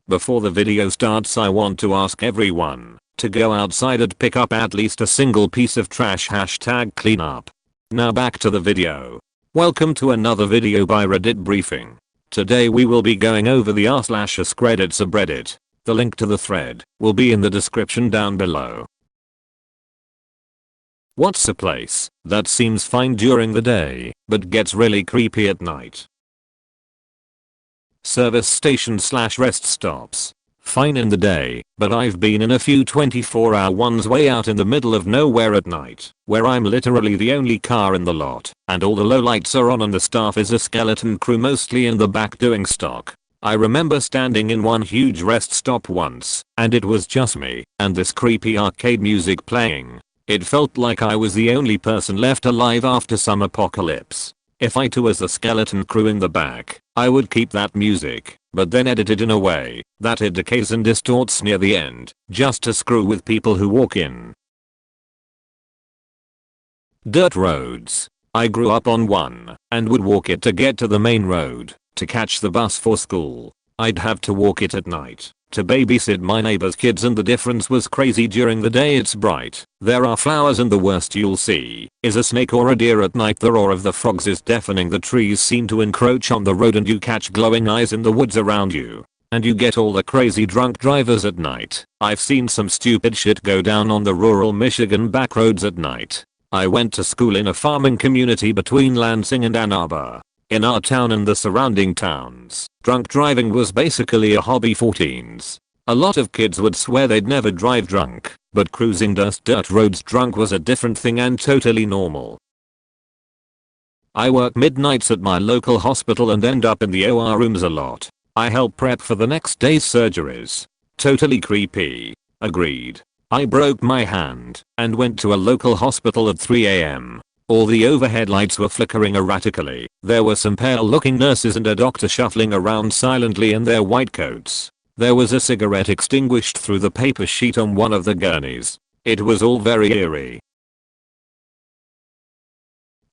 Before the video starts, I want to ask everyone to go outside and pick up at least a single piece of trash. #cleanup. Now back to the video. Welcome to another video by RedditBriefing. Today we will be going over the r/s Reddit subreddit. The link to the thread will be in the description down below. What's a place that seems fine during the day but gets really creepy at night? Service station/rest stops. Fine in the day, but I've been in a few 24-hour ones way out in the middle of nowhere at night, where I'm literally the only car in the lot, and all the low lights are on and the staff is a skeleton crew mostly in the back doing stock. I remember standing in one huge rest stop once, and it was just me and this creepy arcade music playing. It felt like I was the only person left alive after some apocalypse. If I too was a skeleton crew in the back, I would keep that music, but then edit it in a way that it decays and distorts near the end, just to screw with people who walk in. Dirt roads. I grew up on one, and would walk it to get to the main road, to catch the bus for school. I'd have to walk it at night, to babysit my neighbor's kids, and the difference was crazy. During the day it's bright, there are flowers, and the worst you'll see is a snake or a deer. At night the roar of the frogs is deafening. The trees seem to encroach on the road and you catch glowing eyes in the woods around you. And you get all the crazy drunk drivers at night. I've seen some stupid shit go down on the rural Michigan back roads at night. I went to school in a farming community between Lansing and Ann Arbor. In our town and the surrounding towns, drunk driving was basically a hobby for teens. A lot of kids would swear they'd never drive drunk, but cruising dirt roads drunk was a different thing and totally normal. I work midnights at my local hospital and end up in the OR rooms a lot. I help prep for the next day's surgeries. Totally creepy. Agreed. I broke my hand and went to a local hospital at 3 AM. All the overhead lights were flickering erratically. There were some pale looking nurses and a doctor shuffling around silently in their white coats. There was a cigarette extinguished through the paper sheet on one of the gurneys. It was all very eerie.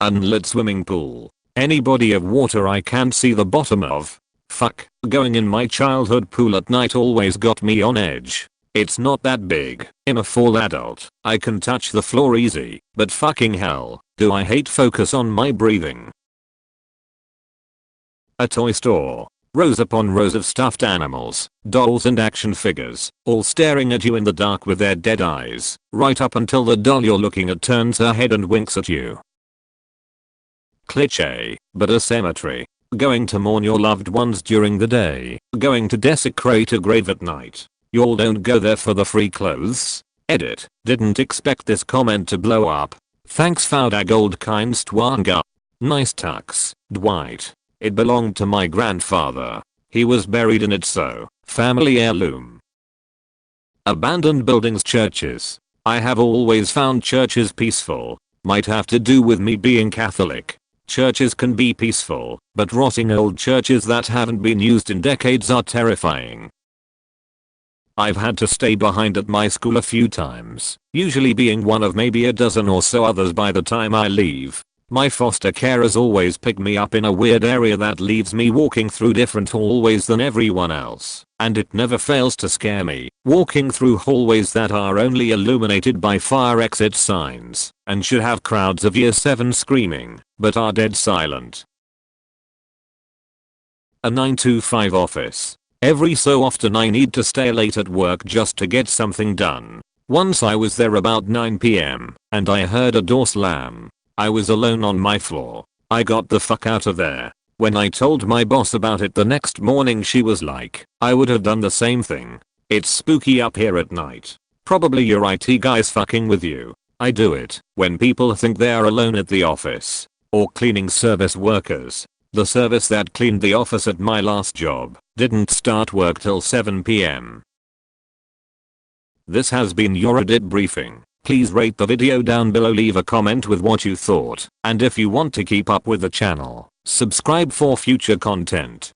Unlit swimming pool. Any body of water I can't see the bottom of. Fuck, going in my childhood pool at night always got me on edge. It's not that big. I'm a full adult. I can touch the floor easy, but fucking hell, do I hate focus on my breathing. A toy store. Rows upon rows of stuffed animals, dolls and action figures, all staring at you in the dark with their dead eyes, right up until the doll you're looking at turns her head and winks at you. Cliché, but a cemetery. Going to mourn your loved ones during the day, going to desecrate a grave at night. Y'all don't go there for the free clothes. Edit. Didn't expect this comment to blow up. Thanks Faudag old kind Stwanga. Nice tux, Dwight. It belonged to my grandfather. He was buried in it, so family heirloom. Abandoned buildings. Churches. I have always found churches peaceful. Might have to do with me being Catholic. Churches can be peaceful, but rotting old churches that haven't been used in decades are terrifying. I've had to stay behind at my school a few times, usually being one of maybe a dozen or so others by the time I leave. My foster carers always pick me up in a weird area that leaves me walking through different hallways than everyone else, and it never fails to scare me, walking through hallways that are only illuminated by fire exit signs, and should have crowds of year 7 screaming, but are dead silent. A 9-to-5 office. Every so often I need to stay late at work just to get something done. Once I was there about 9 PM, and I heard a door slam. I was alone on my floor. I got the fuck out of there. When I told my boss about it the next morning, she was like, I would have done the same thing. It's spooky up here at night. Probably your IT guy's fucking with you. I do it when people think they are alone at the office. Or cleaning service workers. The service that cleaned the office at my last job didn't start work till 7 PM. This has been your Reddit briefing. Please rate the video down below, leave a comment with what you thought, and if you want to keep up with the channel, subscribe for future content.